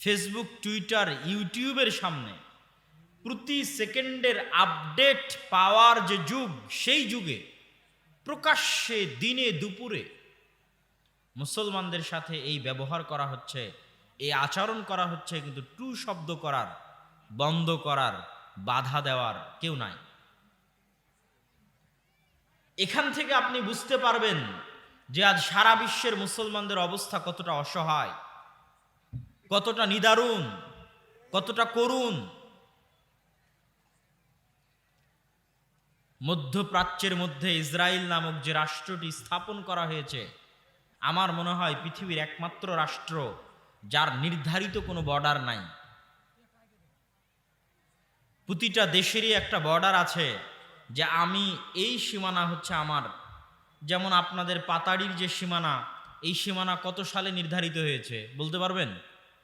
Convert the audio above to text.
Facebook, Twitter, ইউটিউবের সামনে প্রতি সেকেন্ডের আপডেট পাওয়ার যে যুগ, সেই যুগে প্রকাশ্যে দিনে দুপুরে মুসলমানদের সাথে এই ব্যবহার করা হচ্ছে, এই আচরণ করা হচ্ছে, কিন্তু টু শব্দ করার, বন্ধ করার, বাধা দেওয়ার কেউ নাই। এখান থেকে আপনি বুঝতে পারবেন যে আজ সারা বিশ্বের মুসলমানদের অবস্থা কতটা অসহায়, কতটা নিদারুণ, কতটা করুণ। মধ্যপ্রাচ্যের মধ্যে ইসরায়েল নামক যে রাষ্ট্রটি স্থাপন করা হয়েছে, আমার মনে হয় পৃথিবীর একমাত্র রাষ্ট্র যার নির্ধারিত কোনো বর্ডার নাই। প্রতিটা দেশেরই একটা বর্ডার আছে, যে আমি এই সীমানা হচ্ছে আমার। যেমন আপনাদের পাতাড়ির যে সীমানা, এই সীমানা কত সালে নির্ধারিত হয়েছে বলতে পারবেন?